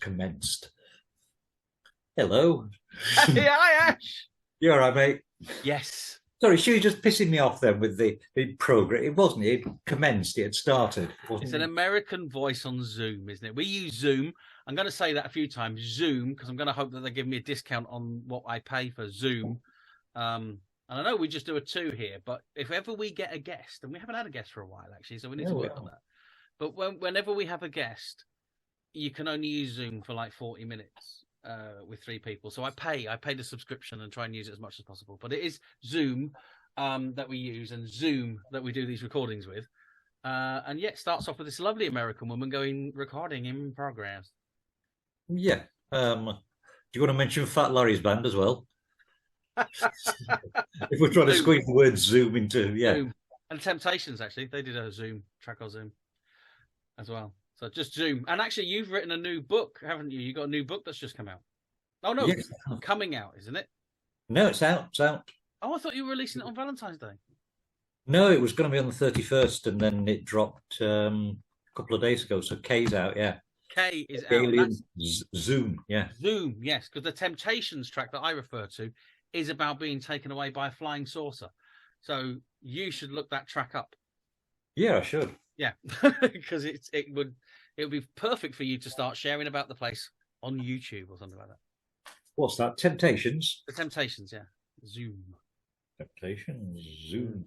commenced. Hello. Hey, hi, Ash. You all right, mate? Yes. Sorry, she was just pissing me off then with the program. It wasn't. It commenced. It had started. It's an American voice on Zoom, isn't it? We use Zoom. I'm going to say that a few times, Zoom, because I'm going to hope that they give me a discount on what I pay for Zoom. And I know we just do a 2 here, but if ever we get a guest, and we haven't had a guest for a while, actually, so we need to work on that. But whenever we have a guest, you can only use Zoom for like 40 minutes with 3 people. So I pay the subscription and try and use it as much as possible. But it is Zoom that we use and Zoom that we do these recordings with. And it starts off with this lovely American woman going recording in progress. Yeah. Do you want to mention Fat Larry's band as well? If we're trying to squeeze the word Zoom into, Zoom. And Temptations, actually, they did a Zoom track on Zoom as well. So just Zoom. And actually, you've written a new book, haven't you? You got a new book that's just come out. Oh no, yes. Coming out, isn't it? No, it's out. It's out. Oh, I thought you were releasing it on Valentine's Day. No, it was going to be on the 31st, and then it dropped a couple of days ago. So K's out, yeah. K is out. Zoom, yeah. Zoom, yes, because the Temptations track that I refer to is about being taken away by a flying saucer. So you should look that track up. Yeah, I should. Yeah, because it would be perfect for you to start sharing about the place on YouTube or something like that. What's that? Temptations? The Temptations, yeah. Zoom. Temptations, Zoom.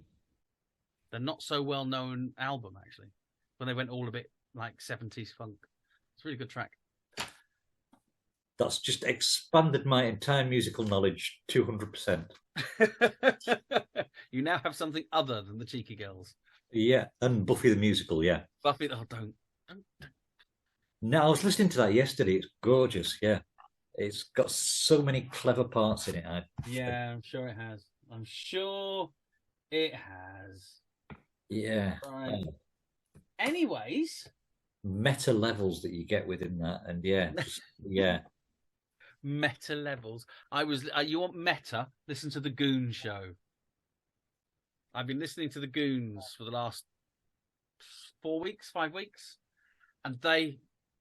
The not so well known album, actually, when they went all a bit like 70s funk. It's a really good track. That's just expanded my entire musical knowledge 200%. You now have something other than the Cheeky Girls. Yeah, and Buffy the Musical, yeah. Buffy, oh, don't. No, I was listening to that yesterday. It's gorgeous, yeah. It's got so many clever parts in it. Yeah, I'm sure it has. I'm sure it has. Yeah. Right. Anyways. Meta levels that you get within that, and yeah. Meta levels. You want meta? Listen to the Goon Show. I've been listening to the Goons for the last 5 weeks, and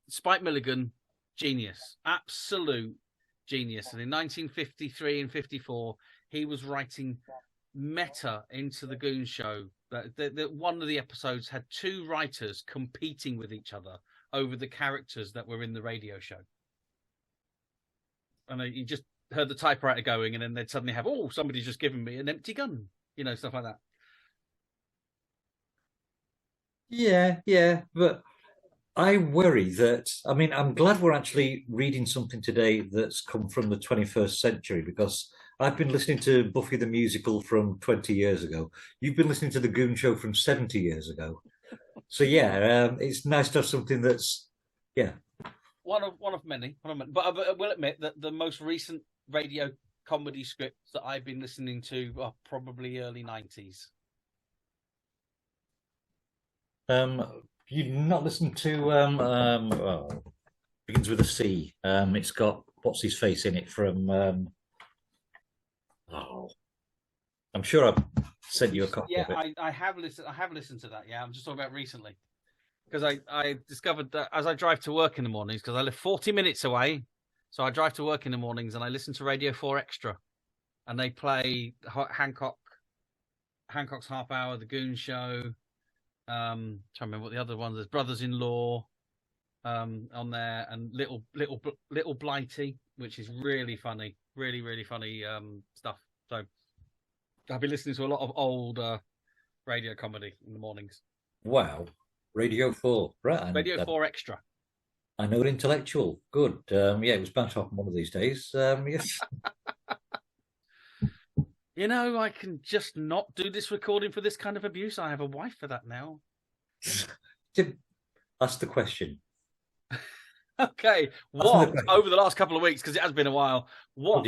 Spike Milligan, genius, absolute genius. And in 1953 and 54, he was writing meta into the Goon Show. That one of the episodes had 2 writers competing with each other over the characters that were in the radio show. And you just heard the typewriter going, and then they'd suddenly have, somebody's just given me an empty gun, stuff like that. Yeah, but I worry that, I'm glad we're actually reading something today that's come from the 21st century, because I've been listening to Buffy the Musical from 20 years ago. You've been listening to The Goon Show from 70 years ago. So, it's nice to have something that's, One of many. But I will admit that the most recent radio comedy scripts that I've been listening to are probably early 90s. You've not listened to begins with a C. It's got what's his face in it from I'm sure I've sent you a copy of it. I have listened to that. Yeah, I'm just talking about recently, because I discovered that as I drive to work in the mornings, because I live 40 minutes away, so I drive to work in the mornings and I listen to Radio 4 Extra, and they play Hancock's Half Hour, The Goon Show. Trying to remember what the other ones. There's Brothers-in-Law on there, and Little Blighty, which is really funny, really funny stuff. So I've been listening to a lot of old radio comedy in the mornings. Wow, Radio 4, right? Radio 4 Extra. I know an intellectual. Good. It was bound to happen one of these days. Yes. I can just not do this recording for this kind of abuse. I have a wife for that now. Ask the question. Okay. What, over the last couple of weeks, because it has been a while, what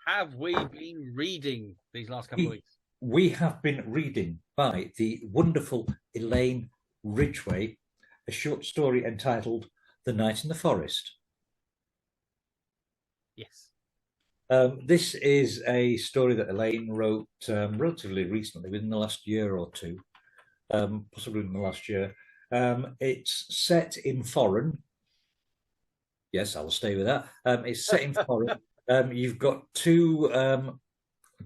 have we been reading these last couple of weeks? We have been reading by the wonderful Elain Ridgway a short story entitled The Night in the Forest. Yes. This is a story that Elaine wrote relatively recently, within the last year or two, possibly in the last year. It's set in foreign, Yes, I will stay with that. It's set in Forest. You've got two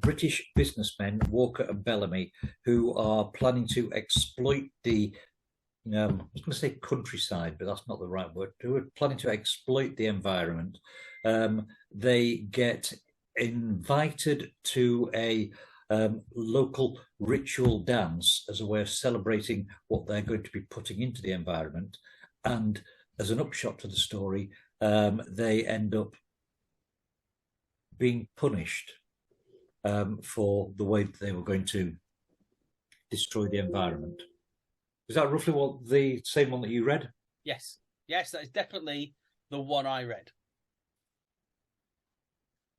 British businessmen, Walker and Bellamy, who are planning to exploit the I was going to say countryside, but that's not the right word. Who are planning to exploit the environment. They get invited to a local ritual dance as a way of celebrating what they're going to be putting into the environment. And as an upshot to the story, they end up being punished for the way that they were going to destroy the environment. Is that roughly what the same one that you read? Yes, yes, that is definitely the one I read.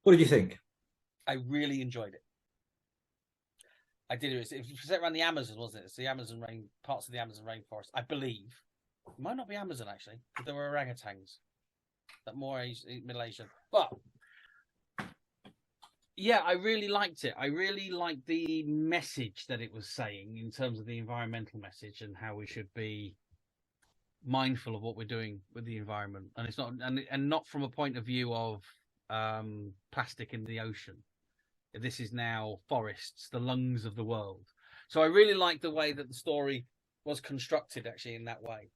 What did you think? I really enjoyed it. I did. It was set around the Amazon, wasn't it? It's the Amazon parts of the Amazon rainforest, I believe. It might not be Amazon actually, but there were orangutans. That more Middle Asian, but yeah, I really liked it. I really liked the message that it was saying in terms of the environmental message and how we should be mindful of what we're doing with the environment, and it's not and not from a point of view of plastic in the ocean. This is now forests, the lungs of the world. So I really like the way that the story was constructed, actually, in that way.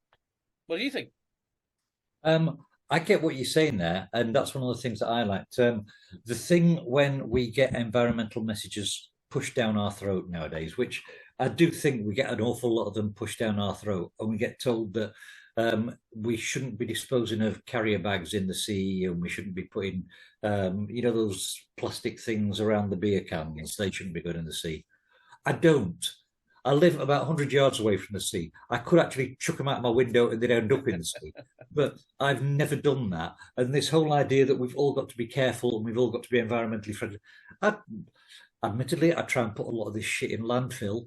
What do you think? I get what you're saying there, and that's one of the things that I liked. The thing when we get environmental messages pushed down our throat nowadays, which I do think we get an awful lot of them pushed down our throat, and we get told that we shouldn't be disposing of carrier bags in the sea, and we shouldn't be putting, those plastic things around the beer cans. They shouldn't be going in the sea. I don't. I live about 100 yards away from the sea. I could actually chuck them out my window and they'd end up in the sea. But I've never done that. And this whole idea that we've all got to be careful and we've all got to be environmentally friendly. Admittedly, I try and put a lot of this shit in landfill,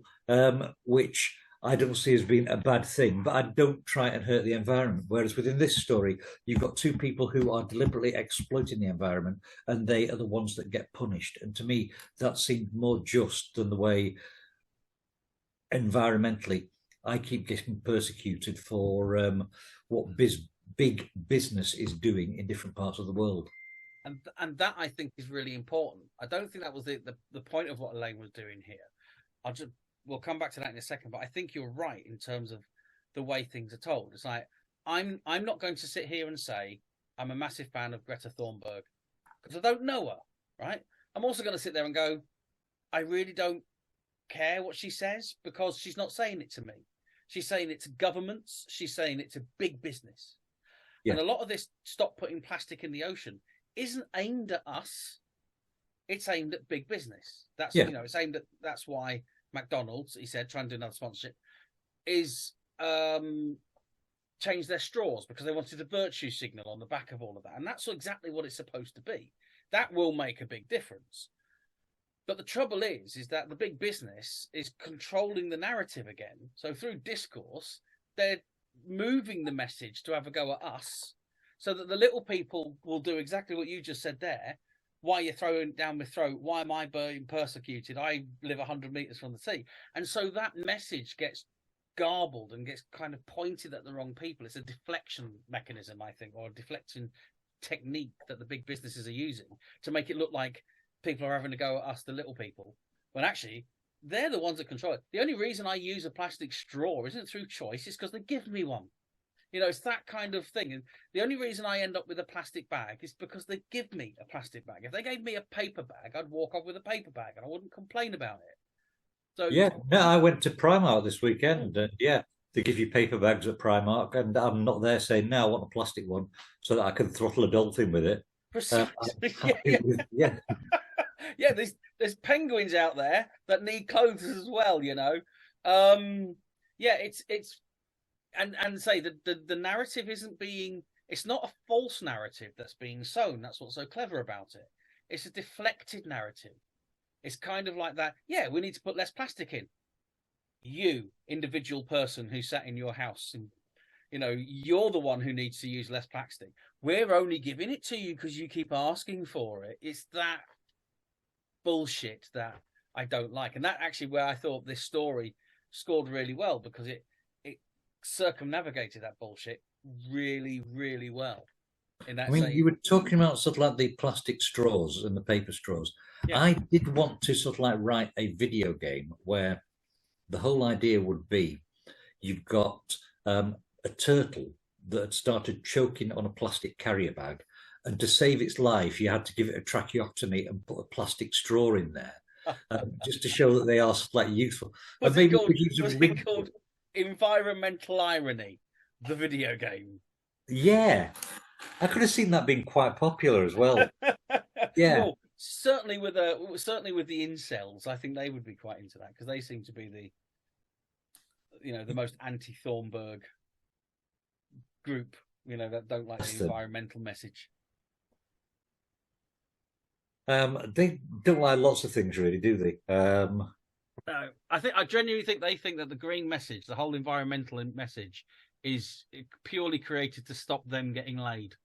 which I don't see as being a bad thing, but I don't try and hurt the environment. Whereas within this story, you've got two people who are deliberately exploiting the environment and they are the ones that get punished. And to me, that seemed more just than the way environmentally I keep getting persecuted for what big business is doing in different parts of the world. And that I think is really important. I don't think that was the point of what Elaine was doing here. We'll come back to that in a second, but I think you're right in terms of the way things are told. It's like I'm not going to sit here and say I'm a massive fan of Greta Thunberg because I don't know her, right? I'm also going to sit there and go, I really don't care what she says because she's not saying it to me. She's saying it to governments. She's saying it to big business. Yeah. And a lot of this stop putting plastic in the ocean isn't aimed at us. It's aimed at big business. That's it's aimed at. That's why McDonald's, he said, trying to do another sponsorship, is change their straws because they wanted a virtue signal on the back of all of that, and that's exactly what it's supposed to be. That will make a big difference. But the trouble is that the big business is controlling the narrative again. So through discourse, they're moving the message to have a go at us so that the little people will do exactly what you just said there. Why are you throwing down my throat? Why am I being persecuted? I live 100 meters from the sea. And so that message gets garbled and gets kind of pointed at the wrong people. It's a deflection mechanism, I think, or a deflection technique that the big businesses are using to make it look like people are having to go at us, the little people, when actually they're the ones that control it. The only reason I use a plastic straw isn't through choice, it's because they give me one. It's that kind of thing. And the only reason I end up with a plastic bag is because they give me a plastic bag. If they gave me a paper bag, I'd walk off with a paper bag and I wouldn't complain about it. So I went to Primark this weekend and they give you paper bags at Primark and I'm not there saying, no, I want a plastic one so that I can throttle a dolphin with it. Precisely. Yeah, there's penguins out there that need clothes as well, it's and say the narrative isn't being, it's not a false narrative that's being sown. That's what's so clever about it. It's a deflected narrative. It's kind of like that. Yeah, we need to put less plastic in. You, individual person who sat in your house, and you're the one who needs to use less plastic. We're only giving it to you because you keep asking for it. It's that bullshit that I don't like, and that actually where I thought this story scored really well because it circumnavigated that bullshit really, really well. in that I mean, you same. were talking about sort of like the plastic straws and the paper straws. Yeah. I did want to sort of like write a video game where the whole idea would be you've got a turtle that had started choking on a plastic carrier bag, and to save its life, you had to give it a tracheotomy and put a plastic straw in there, just to show that they are like useful. And Was it maybe we called? could use a Was ring. it called Environmental Irony, the video game? Yeah, I could have seen that being quite popular as well. Yeah, Well, certainly with the incels, I think they would be quite into that because they seem to be the most anti-Thornburg group, that don't like the that's the. environmental message. They don't like lots of things, really, do they? No, I genuinely think they think that the green message, the whole environmental message, is purely created to stop them getting laid.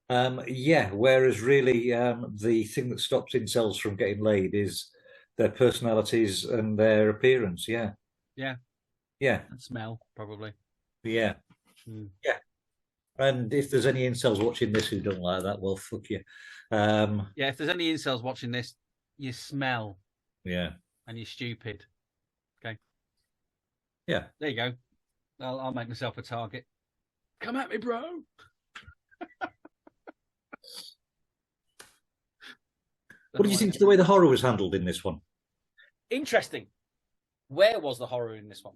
Yeah, whereas really the thing that stops incels from getting laid is their personalities and their appearance. Yeah, Yeah, yeah, and smell probably. yeah, yeah. And if there's any incels watching this who don't like that, well, fuck you. Yeah, if there's any incels watching this, you smell Yeah, and you're stupid. Okay, yeah. there you go. I'll make myself a target. Come at me, bro. What do you think of the way the horror was handled in this one? Interesting. Where was the horror in this one?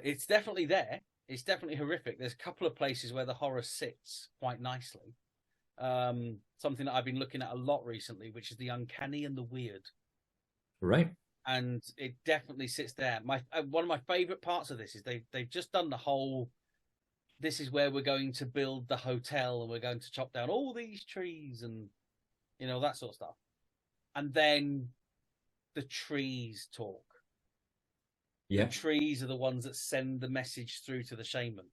It's definitely there. It's definitely horrific. There's a couple of places where the horror sits quite nicely. Something that I've been looking at a lot recently, which is the uncanny and the weird. Right. And it definitely sits there. One of my favorite parts of this is they've just done the whole. This is where we're going to build the hotel, and we're going to chop down all these trees, and that sort of stuff. And then the trees talk. Yeah. The trees are the ones that send the message through to the shaman.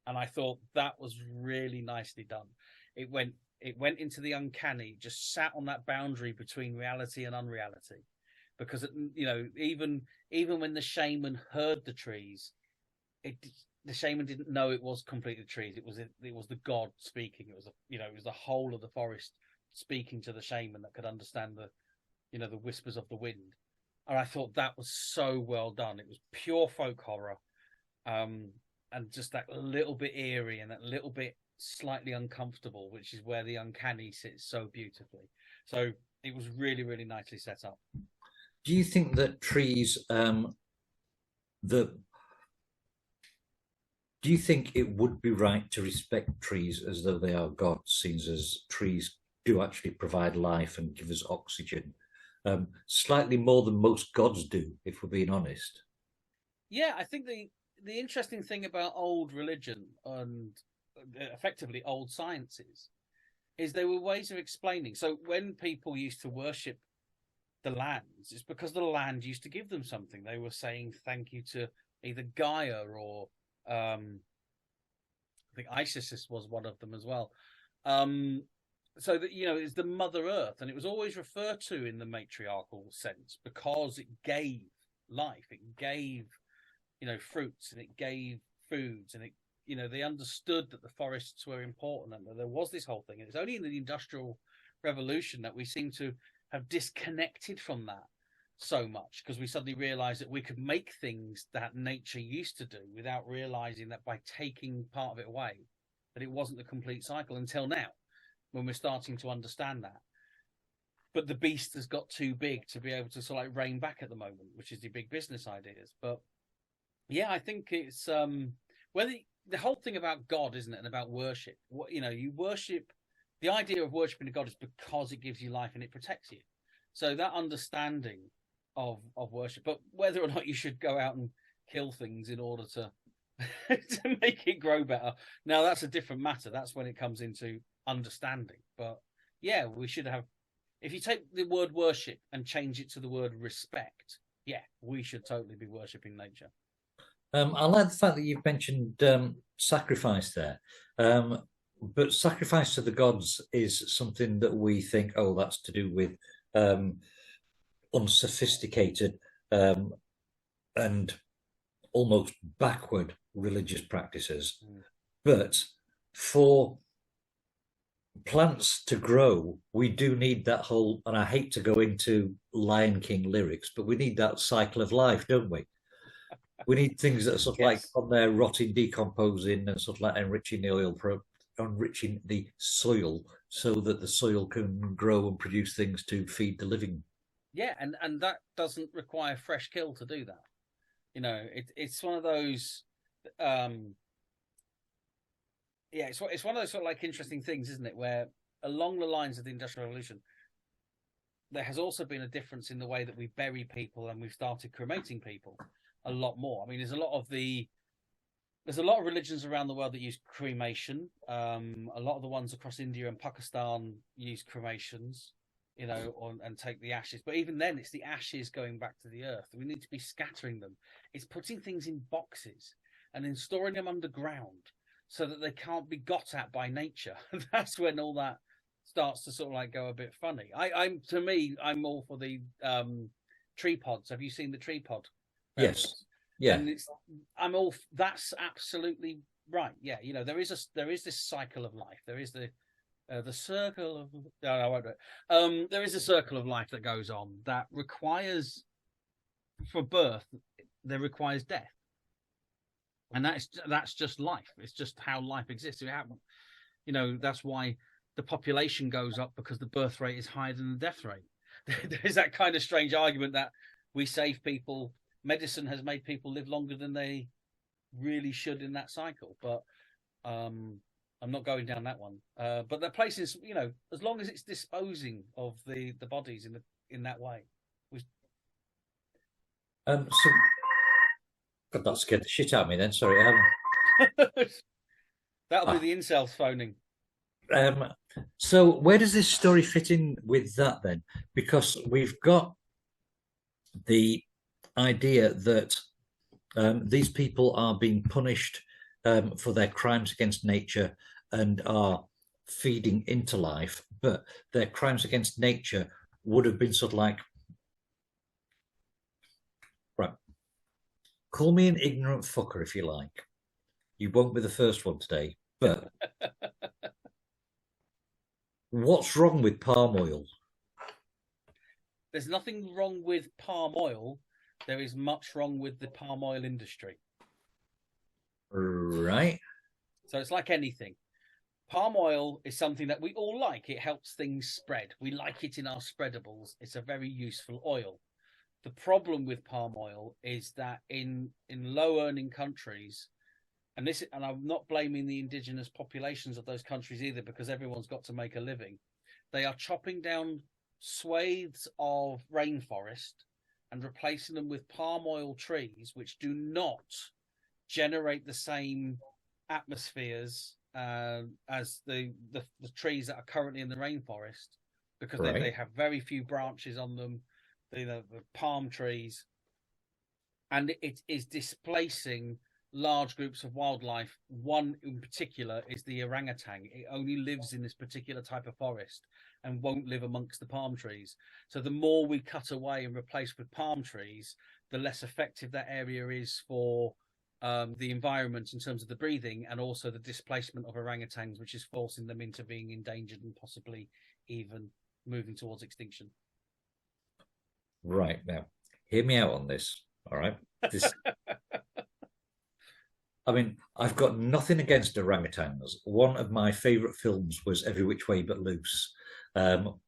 And I thought that was really nicely done. It went into the uncanny, just sat on that boundary between reality and unreality. Because even when the shaman heard the trees, the shaman didn't know it was completely trees. It was the god speaking. It was the whole of the forest speaking to the shaman that could understand the whispers of the wind. And I thought that was so well done. It was pure folk horror, and just that little bit eerie and that little bit slightly uncomfortable, which is where the uncanny sits so beautifully. So it was really, really nicely set up. Do you think that trees, do you think it would be right to respect trees as though they are gods, since as trees do actually provide life and give us oxygen? Slightly more than most gods do, if we're being honest. Yeah, I think the interesting thing about old religion and effectively old sciences is there were ways of explaining. So when people used to worship the lands, it's because the land used to give them something. They were saying thank you to either Gaia or I think Isis was one of them as well. So that it's the Mother Earth, and it was always referred to in the matriarchal sense because it gave life, it gave fruits, and it gave foods, and they understood that the forests were important and that there was this whole thing. And it's only in the Industrial Revolution that we seem to have disconnected from that so much, because we suddenly realized that we could make things that nature used to do without realizing that by taking part of it away, that it wasn't the complete cycle until now, when we're starting to understand that. But the beast has got too big to be able to sort of like rein back at the moment, which is the big business ideas. But yeah, I think it's whether the whole thing about God, isn't it, and about worship. You worship. The idea of worshiping a god is because it gives you life and it protects you. So that understanding of worship, but whether or not you should go out and kill things in order to to make it grow better, now that's a different matter. That's when it comes into understanding. But yeah, we should have. If you take the word worship and change it to the word respect, yeah, we should totally be worshipping nature. I like the fact that you've mentioned sacrifice there. But sacrifice to the gods is something that we think, oh, that's to do with unsophisticated and almost backward religious practices. But for plants to grow, we do need that whole, and I hate to go into Lion King lyrics, but we need that cycle of life, don't we? We need things that are sort of like Yes. on there rotting, decomposing, and sort of like enriching the soil so that the soil can grow and produce things to feed the living. Yeah, and that doesn't require fresh kill to do that. It's one of those um yeah, it's one of those sort of like interesting things, isn't it? Where along the lines of the Industrial Revolution, there has also been a difference in the way that we bury people and we've started cremating people a lot more. I mean, there's a lot of religions around the world that use cremation. A lot of the ones across India and Pakistan use cremations, and take the ashes. But even then, it's the ashes going back to the earth. We need to be scattering them. It's putting things in boxes and then storing them underground so that they can't be got at by nature. That's when all that starts to sort of like go a bit funny. I'm all for the tree pods. Have you seen the tree pod Yes. burials? Yeah. And that's absolutely right. Yeah, there is this cycle of life. There is the circle of no, I won't do it. There is a circle of life that goes on that requires, for birth, there requires death, and that's just life. It's just how life exists. That's why the population goes up, because the birth rate is higher than the death rate. There's that kind of strange argument that we save people. Medicine has made people live longer than they really should in that cycle, but I'm not going down that one. But the places, as long as it's disposing of the bodies in that way, was So, God, that scared the shit out of me then. Sorry. that'll be Ah, the incels phoning. um, so where does this story fit in with that then? Because we've got the idea that these people are being punished for their crimes against nature and are feeding into life, but their crimes against nature would have been sort of like, right, call me an ignorant fucker if you like. You won't be the first one today, but what's wrong with palm oil? There's nothing wrong with palm oil. There is much wrong with the palm oil industry. Right? So it's like anything. Palm oil is something that we all like. It helps things spread. We like it in our spreadables. It's a very useful oil. The problem with palm oil is that in low earning countries, and I'm not blaming the indigenous populations of those countries either, because everyone's got to make a living. They are chopping down swathes of rainforest and replacing them with palm oil trees, which do not generate the same atmospheres as the trees that are currently in the rainforest, because Right. they have very few branches on them, the palm trees, and it is displacing large groups of wildlife. One in particular is the orangutan. It only lives in this particular type of forest and won't live amongst the palm trees. So the more we cut away and replace with palm trees, the less effective that area is for the environment in terms of the breathing, and also the displacement of orangutans, which is forcing them into being endangered and possibly even moving towards extinction. Right. Now, hear me out on this. All right. This, I mean, I've got nothing against orangutans. One of my favorite films was Every Which Way But Loose. Um,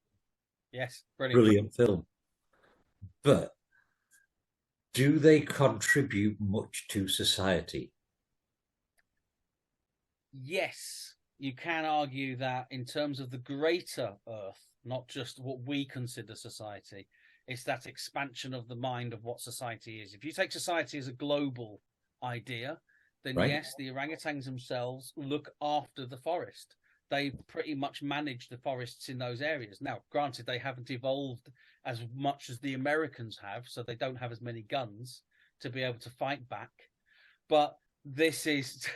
Yes, brilliant. Brilliant film. But do they contribute much to society? Yes, you can argue that in terms of the greater Earth, not just what we consider society, it's that expansion of the mind of what society is. If you take society as a global idea, then Right? yes, the orangutans themselves look after the forest. They pretty much manage the forests in those areas. Now, granted, they haven't evolved as much as the Americans have, so they don't have as many guns to be able to fight back. But this is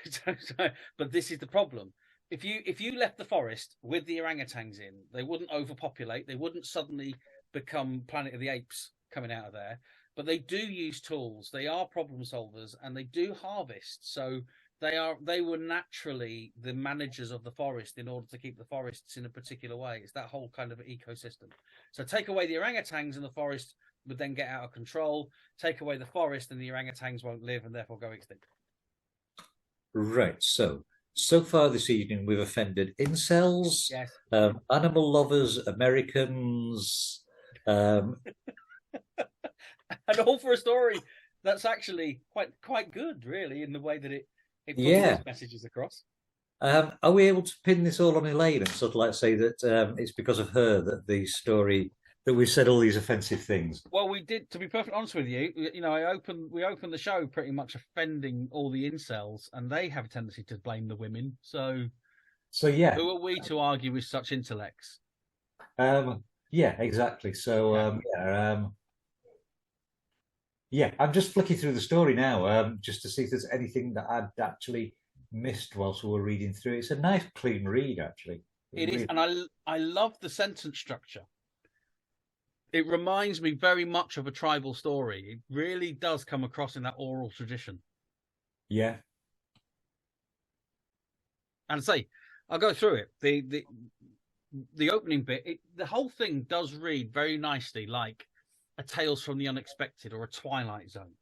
but this is the problem. If you left the forest with the orangutans in, they wouldn't overpopulate. They wouldn't suddenly become Planet of the Apes coming out of there. But they do use tools. They are problem solvers, and they do harvest. So They were naturally the managers of the forest in order to keep the forests in a particular way. It's that whole kind of ecosystem. So take away the orangutans and the forest would then get out of control. Take away the forest and the orangutans won't live and therefore go extinct. Right. So far this evening, we've offended incels, Yes. animal lovers, Americans. Um, And all for a story that's actually quite good, really, in the way that it puts all yeah. these messages across. Are we able to pin this all on Elaine and sort of like say that it's because of her that the story that we've said all these offensive things? Well, we did. To be perfectly honest with you, we opened the show pretty much offending all the incels, and they have a tendency to blame the women. So Yeah, who are we to argue with such intellects? yeah, exactly. Yeah, I'm just flicking through the story now, just to see if there's anything that I'd actually missed whilst we were reading through it. It's a nice, clean read, actually. It is, really... and I love the sentence structure. It reminds me very much of a tribal story. It really does come across in that oral tradition. Yeah. And say, I'll go through it. The opening bit, the whole thing does read very nicely like a Tales from the Unexpected or a Twilight Zone.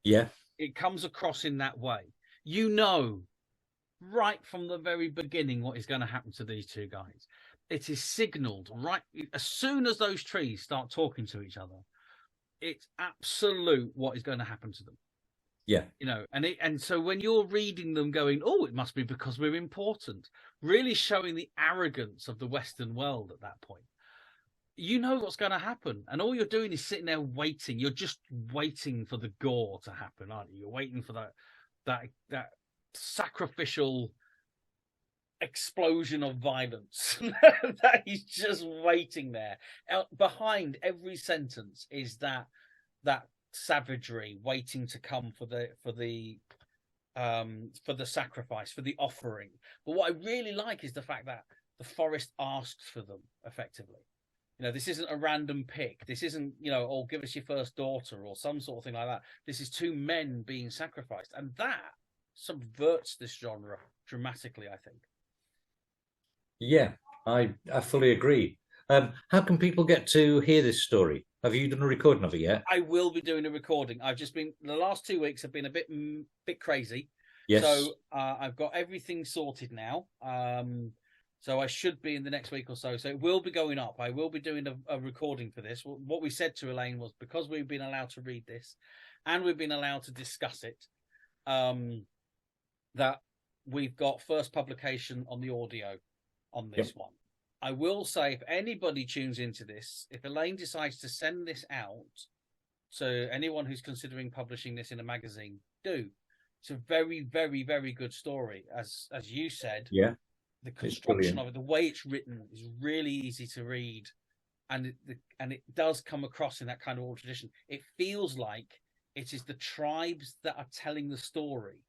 Yeah. It comes across in that way. You know, right from the very beginning what is going to happen to these two guys. It is signaled right as soon as those trees start talking to each other. It's absolute what is going to happen to them. Yeah. And so when you're reading them going, oh, it must be because we're important, really showing the arrogance of the Western world at that point. You know what's going to happen. And all you're doing is sitting there waiting. You're just waiting for the gore to happen, aren't you? You're waiting for that sacrificial explosion of violence that is just waiting there. Behind every sentence is that savagery waiting to come for the sacrifice, for the offering. But what I really like is the fact that the forest asks for them effectively. This isn't a random pick. This isn't, oh, give us your first daughter or some sort of thing like that. This is two men being sacrificed. And that subverts this genre dramatically, I think. Yeah, I fully agree. How can people get to hear this story? Have you done a recording of it yet? I will be doing a recording. I've just been, the last 2 weeks have been a bit crazy. Yes. So I've got everything sorted now. So I should be in the next week or so. So it will be going up. I will be doing a recording for this. What we said to Elaine was, because we've been allowed to read this and we've been allowed to discuss it, that we've got first publication on the audio on this one. I will say, if anybody tunes into this, if Elaine decides to send this out to anyone who's considering publishing this in a magazine, do. It's a very, very, very good story. As you said, yeah, the construction of it, the way it's written is really easy to read, and it does come across in that kind of oral tradition. It feels like it is the tribes that are telling the story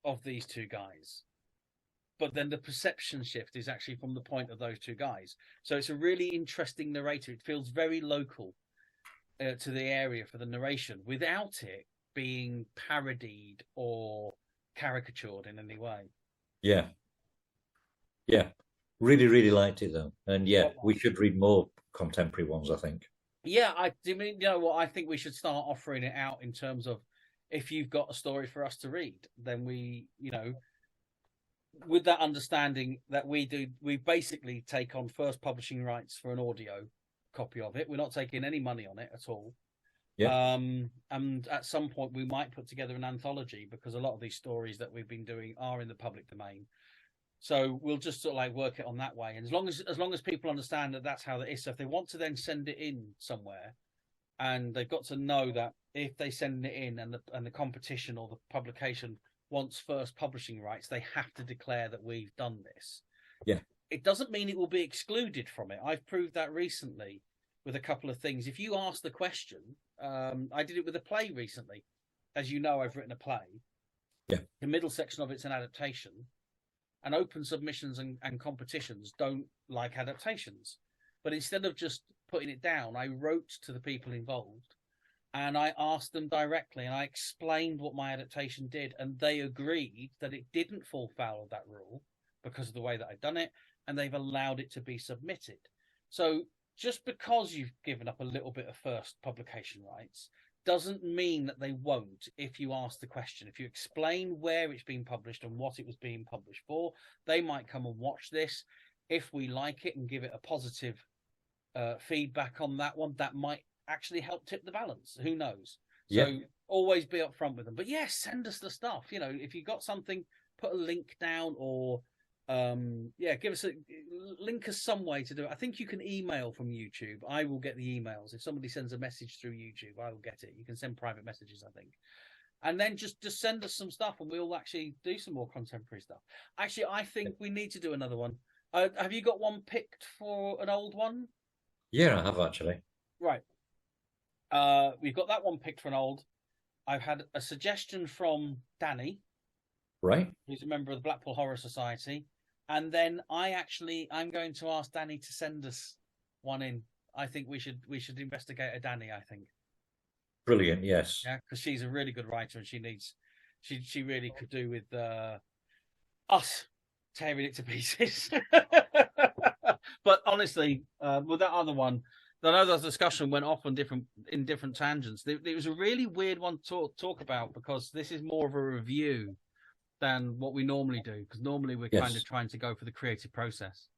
of these two guys. But then the perception shift is actually from the point of those two guys. So it's a really interesting narrator. It feels very local to the area for the narration without it being parodied or caricatured in any way. Yeah. Yeah. Really, really liked it though. And yeah, we should read more contemporary ones, I think. Yeah, I mean, you know what? I think we should start offering it out in terms of, if you've got a story for us to read, then we, with that understanding that we basically take on first publishing rights for an audio copy of it. We're not taking any money on it at all. Yeah. And at some point we might put together an anthology, because a lot of these stories that we've been doing are in the public domain. So we'll just sort of like work it on that way. And as long as people understand that that's how it is. So if they want to then send it in somewhere, and they've got to know that if they send it in and the competition or the publication wants first publishing rights, they have to declare that we've done this. Yeah. It doesn't mean it will be excluded from it. I've proved that recently with a couple of things. If you ask the question, I did it with a play recently. As you know, I've written a play. Yeah. The middle section of it's an adaptation, and open submissions and competitions don't like adaptations. But instead of just putting it down, I wrote to the people involved And I asked them directly, and I explained what my adaptation did, and they agreed that it didn't fall foul of that rule because of the way that I'd done it, and they've allowed it to be submitted. So just because you've given up a little bit of first publication rights doesn't mean that they won't if you ask the question. If you explain where it's been published and what it was being published for, they might come and watch this. If we like it and give it a positive feedback on that one, that might actually help tip the balance. Who knows? So always be upfront with them. But yes, send us the stuff. You know, if you got something, put a link down, or give us link us some way to do it. I think you can email from YouTube. I will get the emails. If somebody sends a message through YouTube, I will get it. You can send private messages, I think. And then just send us some stuff, and we'll actually do some more contemporary stuff. Actually, I think we need to do another one. Have you got one picked for an old one? Yeah, I have actually. Right. We've got that one picked for an old. I've had a suggestion from Danny, right, who's a member of the Blackpool Horror Society, and then I'm going to ask Danny to send us one in. I think we should investigate a Danny. I think. Brilliant. Yes. Yeah, because she's a really good writer, and she really could do with us tearing it to pieces. But honestly, with that other one, I know the discussion went off on different tangents. It was a really weird one to talk about, because this is more of a review than what we normally do, because normally we're kind of trying to go for the creative process.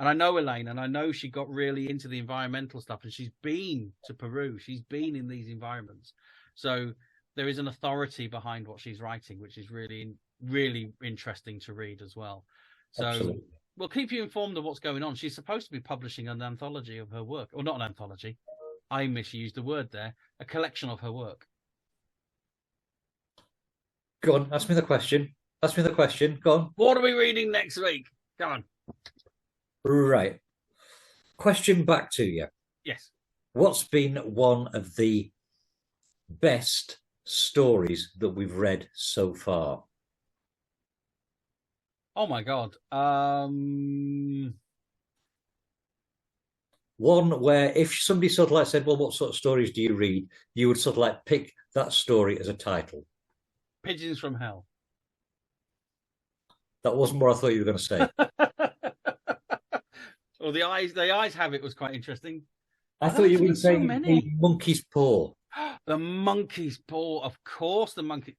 And I know Elaine, and I know she got really into the environmental stuff, and she's been to Peru. She's been in these environments. So there is an authority behind what she's writing, which is really, really interesting to read as well. So Absolutely. We'll keep you informed of what's going on. She's supposed to be publishing an anthology of her work. Or not an anthology. I misused the word there. A collection of her work. Go on, ask me the question. Go on. What are we reading next week? Go on. Right. Question back to you. Yes. What's been one of the best stories that we've read so far? Oh my God. One where if somebody sort of like said, well, what sort of stories do you read? You would sort of like pick that story as a title. Pigeons from Hell. That wasn't what I thought you were going to say. Well, the eyes have it was quite interesting. I thought you were saying the Monkey's Paw. The Monkey's Paw, of course. The Monkey's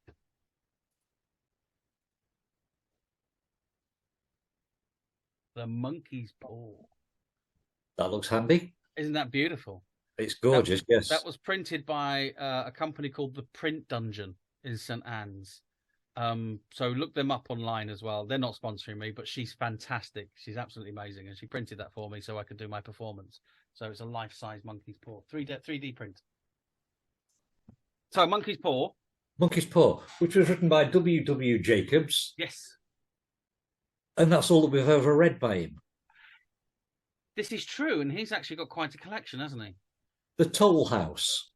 Paw. That looks handy. Isn't that beautiful? It's gorgeous, yes. That was printed by a company called the Print Dungeon in St. Anne's. So look them up online as well. They're not sponsoring me, but she's fantastic. She's absolutely amazing, and she printed that for me so I could do my performance. So it's a life-size Monkey's Paw, 3D print. So Monkey's Paw, which was written by W. Jacobs. Yes, and that's all that we've ever read by him. This is true, and he's actually got quite a collection, hasn't he? The Toll House.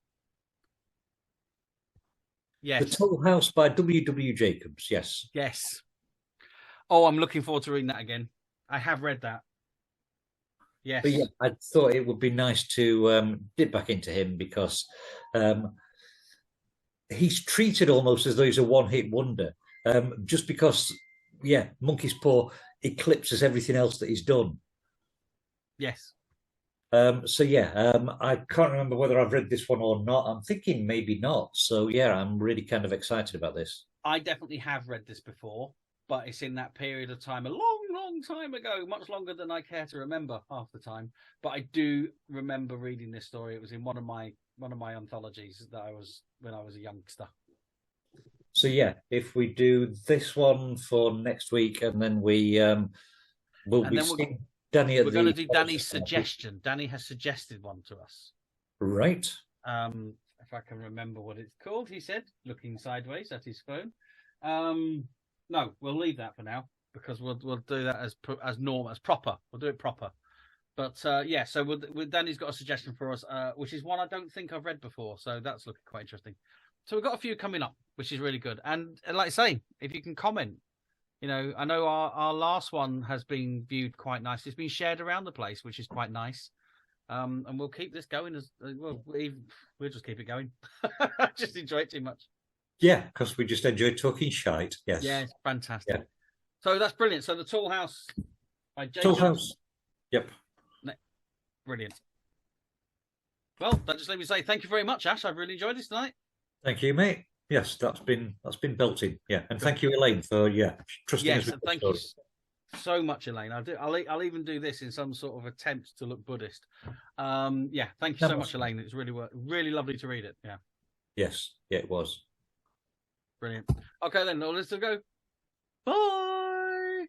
Yes. The Toll House by W. Jacobs, yes. Yes. Oh, I'm looking forward to reading that again. I have read that. Yes. But yeah, I thought it would be nice to dip back into him, because he's treated almost as though he's a one-hit wonder. Just because, Monkey's Paw eclipses everything else that he's done. Yes. I can't remember whether I've read this one or not. I'm thinking maybe not. So yeah, I'm really kind of excited about this. I definitely have read this before, but it's in that period of time, a long, long time ago, much longer than I care to remember half the time. But I do remember reading this story. It was in one of my anthologies that I was when I was a youngster. So yeah, if we do this one for next week, and then we'll be seeing Danny. We're going to do Danny's suggestion. Danny has suggested one to us. Right. If I can remember what it's called, he said, looking sideways at his phone. No, we'll leave that for now, because we'll do that as proper. We'll do it proper. But so Danny's got a suggestion for us, which is one I don't think I've read before. So that's looking quite interesting. So we've got a few coming up, which is really good. And like I say, if you can comment, I know our last one has been viewed quite nice. It's been shared around the place, which is quite nice. And we'll keep this going as well. We'll just keep it going. Just enjoy it too much. Yeah, because we just enjoy talking shite. Yes. Yeah, it's fantastic. Yeah. So that's brilliant. So the Tall House by Jay Tall Johnson. House. Yep. Brilliant. Well, that just let me say thank you very much, Ash. I've really enjoyed this tonight. Thank you, mate. Yes, that's been belting. Yeah, and thank you, Elaine, for trusting us. Yes, and thank you so much, Elaine. I'll even do this in some sort of attempt to look Buddhist. Yeah, thank you so much, Elaine. It's really lovely to read it. Yeah. Yes, yeah, it was. Brilliant. Okay, then let's go. Bye.